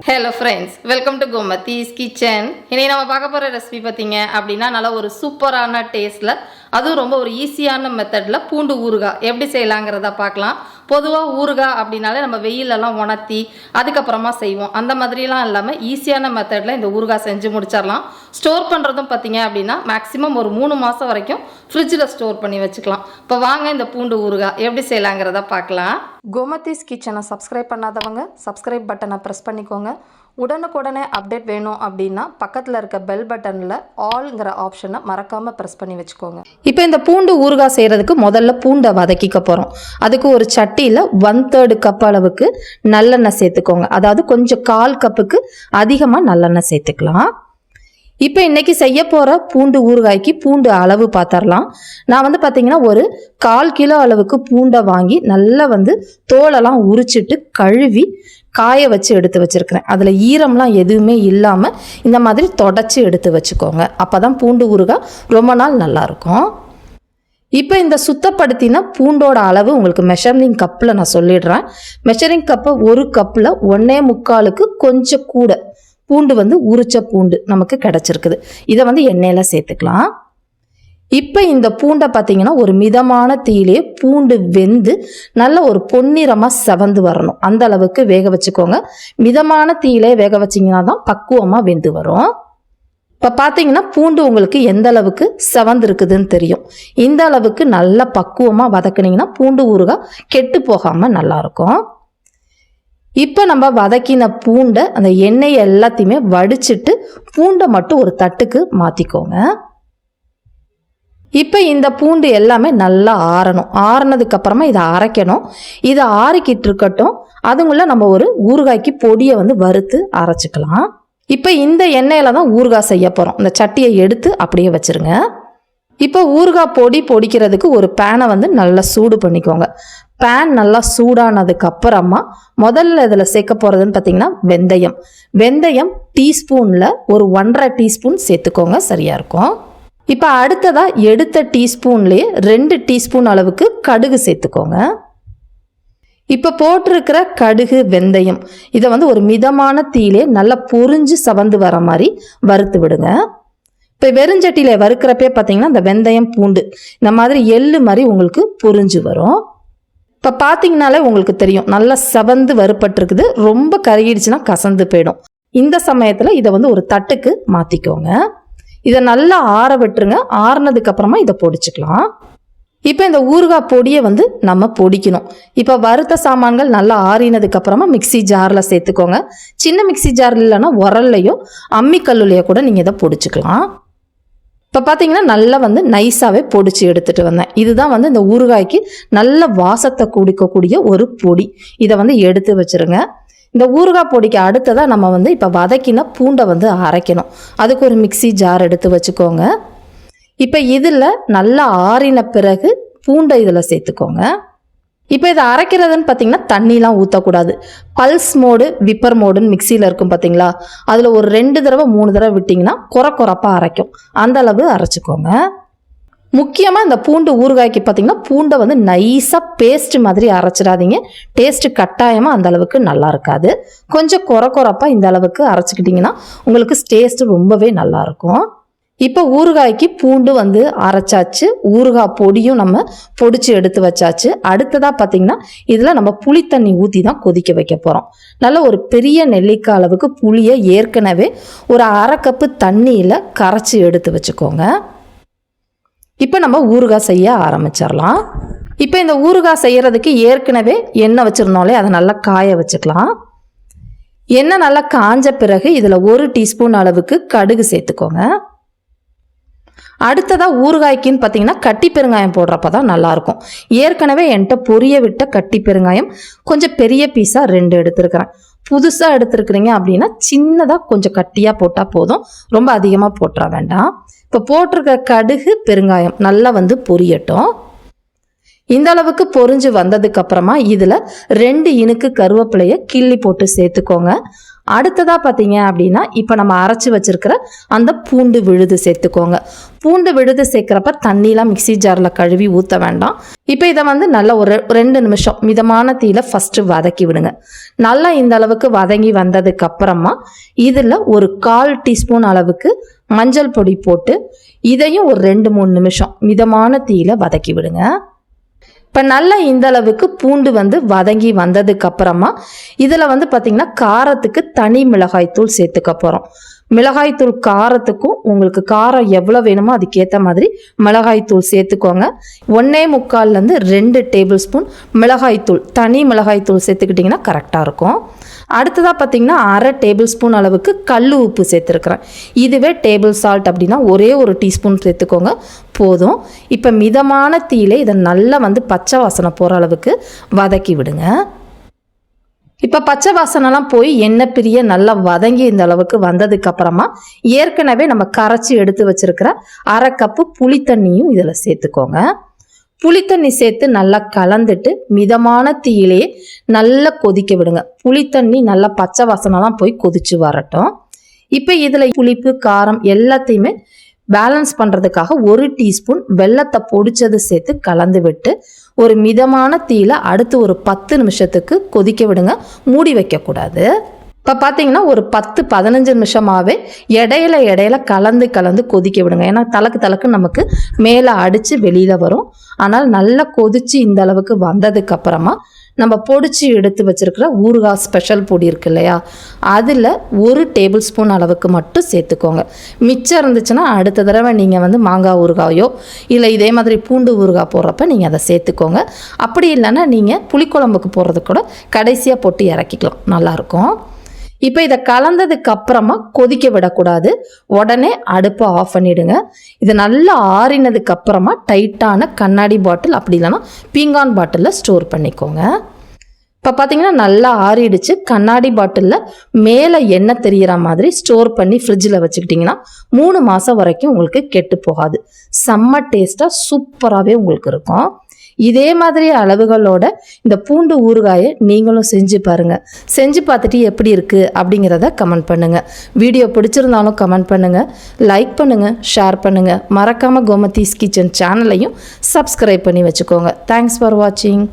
Hello friends, welcome to Gomathi's kitchen. இன்னைக்கு நம்ம பார்க்க போற ரெசிபி பாத்தீங்க அப்படினா நல்ல ஒரு சூப்பரான டேஸ்ட்ல அதுவும் ரொம்ப ஒரு ஈஸியான மெத்தட்ல பூண்டு ஊறுகாய் எப்படி செய்யலாம்ங்கறத பார்க்கலாம். பொதுவா ஊறுகாய் அப்படினாலே நம்ம வெயில்ல எல்லாம் உணர்த்தி அதுக்கு அப்புறமா செய்வோம். அந்த மாதிரி எல்லாம் இல்லாம ஈஸியான மெத்தட்ல இந்த ஊறுகாய் செஞ்சு முடிச்சிரலாம். ஸ்டோர் பண்றதும் பாத்தீங்க அப்படினா மேக்ஸिमम ஒரு 3 மாசம் வரைக்கும் ஃப்ரிட்ஜ்ல ஸ்டோர் பண்ணி வச்சுக்கலாம். இப்போ வாங்க இந்த பூண்டு ஊறுகாய் எப்படி செய்யலாம்ங்கறத பார்க்கலாம். கோமதிஸ் கிச்சனை சப்ஸ்கிரைப் பண்ணாதவங்க சப்ஸ்கிரைப் பட்டனை பிரஸ் பண்ணிக்கோங்க. உடனுக்குடனே அப்டேட் வேணும் அப்படின்னா பக்கத்தில் இருக்க பெல் பட்டனில் ஆல்ங்கிற ஆப்ஷனை மறக்காமல் ப்ரெஸ் பண்ணி வச்சுக்கோங்க. இப்போ இந்த பூண்டு ஊறுகாய் செய்கிறதுக்கு முதல்ல பூண்டை வதக்கிக்க போகிறோம். அதுக்கு ஒரு சட்டியில் 1/3 கப் அளவுக்கு நல்லெண்ணெய் சேர்த்துக்கோங்க. அதாவது கொஞ்சம் 1/4 கப்புக்கு அதிகமாக நல்லெண்ணெய் சேர்த்துக்கலாம். இப்போ இன்றைக்கி செய்ய போகிற பூண்டு ஊறுகாய்க்கு பூண்டு அளவு பார்த்துடலாம். நான் பார்த்தீங்கன்னா ஒரு 1/4 கிலோ அளவுக்கு பூண்டை வாங்கி நல்லா தோலெல்லாம் உரிச்சிட்டு கழுவி காய வச்சு எடுத்து வச்சுருக்கிறேன். அதில் ஈரம்லாம் எதுவுமே இல்லாமல் இந்த மாதிரி தொடச்சி எடுத்து வச்சுக்கோங்க. அப்போ தான் பூண்டு ஊறுகாய் ரொம்ப நாள் நல்லாயிருக்கும். இப்போ இந்த சுத்தப்படுத்தின பூண்டோட அளவு உங்களுக்கு மெஷரிங் கப்பில் நான் சொல்லிடுறேன். மெஷரிங் கப்பை ஒரு கப்பில் 1.25க்கு கொஞ்சம் கூட பூண்டு உரிச்ச பூண்டு நமக்கு கிடச்சிருக்குது. இதை எண்ணெயில் சேர்த்துக்கலாம். இப்போ இந்த பூண்டை பார்த்தீங்கன்னா ஒரு மிதமான தீயிலே பூண்டு வெந்து நல்ல ஒரு பொன்னிறமாக செவந்து வரணும். அந்த அளவுக்கு வேக வச்சுக்கோங்க. மிதமான தீயிலே வேக வச்சிங்கன்னா தான் பக்குவமாக வெந்து வரும். இப்போ பார்த்தீங்கன்னா பூண்டு உங்களுக்கு எந்த அளவுக்கு செவந்து இருக்குதுன்னு தெரியும். இந்த அளவுக்கு நல்லா பக்குவமாக வதக்குனீங்கன்னா பூண்டு ஊறுகாய் கெட்டு போகாமல் நல்லாயிருக்கும். இப்போ நம்ம வதக்கின பூண்டை அந்த எண்ணெய் எல்லாத்தையுமே வடிச்சிட்டு பூண்டை மட்டும் ஒரு தட்டுக்கு மாற்றிக்கோங்க. இப்போ இந்த பூண்டு எல்லாமே நல்லா ஆறணும். ஆறினதுக்கு அப்புறமா இதை அரைக்கணும். இதை ஆறிக்கிட்டு இருக்கட்டும். அதுக்குள்ள நம்ம ஒரு ஊறுகாய்க்கு பொடியை வறுத்து அரைச்சிக்கலாம். இப்போ இந்த எண்ணெயில தான் ஊறுகாய் செய்ய போகிறோம். இந்த சட்டியை எடுத்து அப்படியே வச்சிருங்க. இப்போ ஊறுகாய் பொடி பொடிக்கிறதுக்கு ஒரு பேனை நல்லா சூடு பண்ணிக்கோங்க. பேன் நல்லா சூடானதுக்கு அப்புறமா முதல்ல இதில் சேர்க்க போகிறதுன்னு பார்த்தீங்கன்னா வெந்தயம். வெந்தயம் டீஸ்பூனில் ஒரு 1.5 டீஸ்பூன் சேர்த்துக்கோங்க, சரியாக இருக்கும். இப்போ அடுத்ததாக எடுத்த டீஸ்பூன்லேயே 2 டீஸ்பூன் அளவுக்கு கடுகு சேர்த்துக்கோங்க. இப்போ போட்டிருக்கிற கடுகு வெந்தயம் இதை ஒரு மிதமான தீயிலே நல்லா பொரிஞ்சு சவந்து வர மாதிரி வறுத்து விடுங்க. இப்போ வெறுஞ்சட்டியில் வறுக்கிறப்பே பார்த்தீங்கன்னா இந்த வெந்தயம் பூண்டு இந்த மாதிரி எள்ளு மாதிரி உங்களுக்கு பொரிஞ்சு வரும். இப்போ பார்த்தீங்கனாலே உங்களுக்கு தெரியும் நல்லா செவந்து வறுப்பட்டிருக்குது. ரொம்ப கருகிடுச்சுன்னா கசந்து போயிடும். இந்த சமயத்தில் இதை ஒரு தட்டுக்கு மாற்றிக்கோங்க. இதை நல்லா ஆற விட்டுருங்க. ஆறுனதுக்கு அப்புறமா இதை பொடிச்சுக்கலாம். இப்போ இந்த ஊறுகாய் பொடியை நம்ம பொடிக்கணும். இப்போ வறுத்த சாமான்கள் நல்லா ஆறினதுக்கு அப்புறமா மிக்சி ஜாரில் சேர்த்துக்கோங்க. சின்ன மிக்சி ஜார் இல்லைன்னா உரல்லையோ அம்மிக்கல்லுலையோ கூட நீங்கள் இதை பொடிச்சுக்கலாம். இப்போ பார்த்தீங்கன்னா நல்லா நைஸாகவே பொடிச்சு எடுத்துகிட்டு வந்தேன். இதுதான் இந்த ஊறுகாய்க்கு நல்ல வாசத்தை குடிக்கக்கூடிய ஒரு பொடி. இதை எடுத்து வச்சுருங்க. இந்த ஊறுகாய் பொடிக்கு அடுத்ததாக நம்ம இப்போ வதக்கின பூண்டை அரைக்கணும். அதுக்கு ஒரு மிக்சி ஜார் எடுத்து வச்சுக்கோங்க. இப்போ இதில் நல்லா ஆறின பிறகு பூண்டை இதில் சேர்த்துக்கோங்க. இப்போ இதை அரைக்கிறதுன்னு பார்த்தீங்கன்னா தண்ணிலாம் ஊற்றக்கூடாது. பல்ஸ் மோடு விப்பர் மோடுன்னு மிக்சியில் இருக்கும் பார்த்தீங்களா, அதில் ஒரு 2 தடவை 3 தடவை விட்டிங்கன்னா குறப்பாக அரைக்கும். அந்த அளவு அரைச்சிக்கோங்க. முக்கியமாக இந்த பூண்டு ஊறுகாய்க்கு பார்த்தீங்கன்னா பூண்டை நைஸாக பேஸ்ட் மாதிரி அரைச்சிடாதீங்க. டேஸ்ட்டு கட்டாயமாக அந்த அளவுக்கு நல்லா இருக்காது. கொஞ்சம் குறப்பாக இந்த அளவுக்கு அரைச்சிக்கிட்டிங்கன்னா உங்களுக்கு டேஸ்ட்டு ரொம்பவே நல்லாயிருக்கும். இப்போ ஊறுகாய்க்கு பூண்டு அரைச்சாச்சு. ஊறுகாய் பொடியும் நம்ம பொடிச்சு எடுத்து வச்சாச்சு. அடுத்ததாக பார்த்தீங்கன்னா இதில் நம்ம புளி தண்ணி ஊற்றி தான் கொதிக்க வைக்க போகிறோம். நல்ல ஒரு பெரிய நெல்லிக்காய் அளவுக்கு புளியை ஏற்கனவே ஒரு 1/2 கப்பு தண்ணியில் கரைச்சி எடுத்து வச்சுக்கோங்க. இப்போ நம்ம ஊறுகாய் செய்ய ஆரம்பிச்சிடலாம். இப்போ இந்த ஊறுகாய் செய்கிறதுக்கு ஏற்கனவே எண்ணெய் வச்சுருந்தோம்லே அதை நல்லா காய வச்சுக்கலாம். எண்ணெய் நல்லா காஞ்ச பிறகு இதில் 1 டீஸ்பூன் அளவுக்கு கடுகு சேர்த்துக்கோங்க. அடுத்ததாக ஊறுகாய்க்குன்னு பார்த்தீங்கன்னா கட்டி பெருங்காயம் போடுறப்ப தான் நல்லாயிருக்கும். ஏற்கனவே என்கிட்ட பொரிய விட்ட கட்டி பெருங்காயம் கொஞ்சம் பெரிய பீஸாக 2 எடுத்துருக்கிறேன். புதுசாக எடுத்துருக்குறீங்க அப்படின்னா சின்னதாக கொஞ்சம் கட்டியாக போட்டால் போதும், ரொம்ப அதிகமாக போட்டுற வேண்டாம். இப்போ போட்டிருக்க கடுகு பெருங்காயம் நல்லா பொரியட்டும். இந்த அளவுக்கு பொரிஞ்சு வந்ததுக்கு அப்புறமா இதில் 2 இனுக்கு கருவேப்பிலையை கிள்ளி போட்டு சேர்த்துக்கோங்க. அடுத்ததாக பார்த்தீங்க அப்படின்னா இப்போ நம்ம அரைச்சி வச்சிருக்கிற அந்த பூண்டு விழுது சேர்த்துக்கோங்க. பூண்டு விழுது சேர்க்குறப்ப தண்ணியெலாம் மிக்சி ஜாரில் கழுவி ஊற்ற வேண்டாம். இப்போ இதை வந்து நல்லா ஒரு 2 நிமிஷம் மிதமான தீயில ஃபஸ்ட்டு வதக்கி விடுங்க. நல்லா இந்த அளவுக்கு வதங்கி வந்ததுக்கு அப்புறமா இதில் ஒரு 1/4 டீஸ்பூன் அளவுக்கு மஞ்சள் பொடி போட்டு இதையும் ஒரு 2-3 நிமிஷம் மிதமான தீயில வதக்கி விடுங்க. இப்போ நல்லா இந்த அளவுக்கு பூண்டு வந்து வதங்கி வந்ததுக்கு அப்புறமா இதில் வந்து பார்த்திங்கன்னா காரத்துக்கு தனி மிளகாய்த்தூள் சேர்த்துக்க போகிறோம். மிளகாய்த்தூள் காரத்துக்கும் உங்களுக்கு காரம் எவ்வளோ வேணுமோ அதுக்கேற்ற மாதிரி மிளகாய்த்தூள் சேர்த்துக்கோங்க. 1.25 2 டேபிள் ஸ்பூன் மிளகாய்த்தூள் தனி மிளகாய்த்தூள் சேர்த்துக்கிட்டிங்கன்னா கரெக்டாக இருக்கும். அடுத்ததாக பார்த்திங்கன்னா 1/2 டேபிள் ஸ்பூன் அளவுக்கு கல் உப்பு சேர்த்துருக்குறேன். இதுவே டேபிள் சால்ட் அப்படின்னா ஒரே ஒரு டீஸ்பூன் சேர்த்துக்கோங்க போதும். இப்போ மிதமான தீயில இதை நல்லா வந்து பச்சை வாசனை போகிற அளவுக்கு வதக்கி விடுங்க. இப்போ பச்சை வாசனைலாம் போய் எண்ணெய் பிரிய நல்லா வதங்கி இந்த அளவுக்கு வந்ததுக்கு அப்புறமா ஏற்கனவே நம்ம கரைச்சி எடுத்து வச்சிருக்கிற 1/2 கப்பு புளி தண்ணியும் இதில் சேர்த்துக்கோங்க. புளித்தண்ணி சேர்த்து நல்லா கலந்துட்டு மிதமான தீயிலேயே நல்லா கொதிக்க விடுங்க. புளித்தண்ணி நல்லா பச்சை வாசனைலாம் போய் கொதிச்சு வரட்டும். இப்போ இதில் புளிப்பு காரம் எல்லாத்தையுமே பேலன்ஸ் பண்ணுறதுக்காக 1 டீஸ்பூன் வெல்லத்தை பொடிச்சது சேர்த்து கலந்து விட்டு ஒரு மிதமான தீயில அடுத்து ஒரு 10 நிமிஷத்துக்கு கொதிக்க விடுங்க. மூடி வைக்கக்கூடாது. இப்போ பார்த்தீங்கன்னா ஒரு 10-15 நிமிஷமாகவே இடையில கலந்து கொதிக்க விடுங்க. ஏன்னா தலக்கு நமக்கு மேலே அடித்து வெளியில் வரும். ஆனால் நல்லா கொதித்து இந்த அளவுக்கு வந்ததுக்கு அப்புறமா நம்ம பொடிச்சு எடுத்து வச்சிருக்கிற ஊறுகாய் ஸ்பெஷல் பொடி இருக்கு இல்லையா, அதில் 1 டேபிள் ஸ்பூன் அளவுக்கு மட்டும் சேர்த்துக்கோங்க. மிச்சம் இருந்துச்சுன்னா அடுத்த தடவை நீங்கள் வந்து மாங்காய் ஊறுகாயோ இல்லை இதே மாதிரி பூண்டு ஊறுகாய் போடுறப்ப நீங்கள் அதை சேர்த்துக்கோங்க. அப்படி இல்லைன்னா நீங்கள் புளிக்குழம்புக்கு போடுறது கூட கடைசியாக போட்டு இறக்கிக்கலாம், நல்லாயிருக்கும். இப்போ இதை கலந்ததுக்கு அப்புறமா கொதிக்க விடக்கூடாது. உடனே அடுப்பை ஆஃப் பண்ணிடுங்க. இது நல்லா ஆறினதுக்கு அப்புறமா டைட்டான கண்ணாடி பாட்டில் அப்படி இல்லைன்னா பீங்கான் பாட்டிலில் ஸ்டோர் பண்ணிக்கோங்க. இப்போ பார்த்தீங்கன்னா நல்லா ஆறிடுச்சு. கண்ணாடி பாட்டிலில் மேலே எண்ணெய் தெரிகிற மாதிரி ஸ்டோர் பண்ணி ஃப்ரிட்ஜில் வச்சுக்கிட்டிங்கன்னா 3 மாதம் வரைக்கும் உங்களுக்கு கெட்டு போகாது. செம்ம டேஸ்ட்டாக சூப்பராகவே உங்களுக்கு இருக்கும். இதே மாதிரி அளவுகளோட இந்த பூண்டு ஊறுகாயை நீங்களும் செஞ்சு பாருங்கள். செஞ்சு பார்த்துட்டு எப்படி இருக்குது அப்படிங்கிறத கமெண்ட் பண்ணுங்கள். வீடியோ பிடிச்சிருந்தாலும் கமெண்ட் பண்ணுங்கள், லைக் பண்ணுங்கள், ஷேர் பண்ணுங்கள். மறக்காமல் கோமதிஸ் கிச்சன் சேனலையும் சப்ஸ்கிரைப் பண்ணி வச்சுக்கோங்க. தேங்க்ஸ் ஃபார் வாட்சிங்.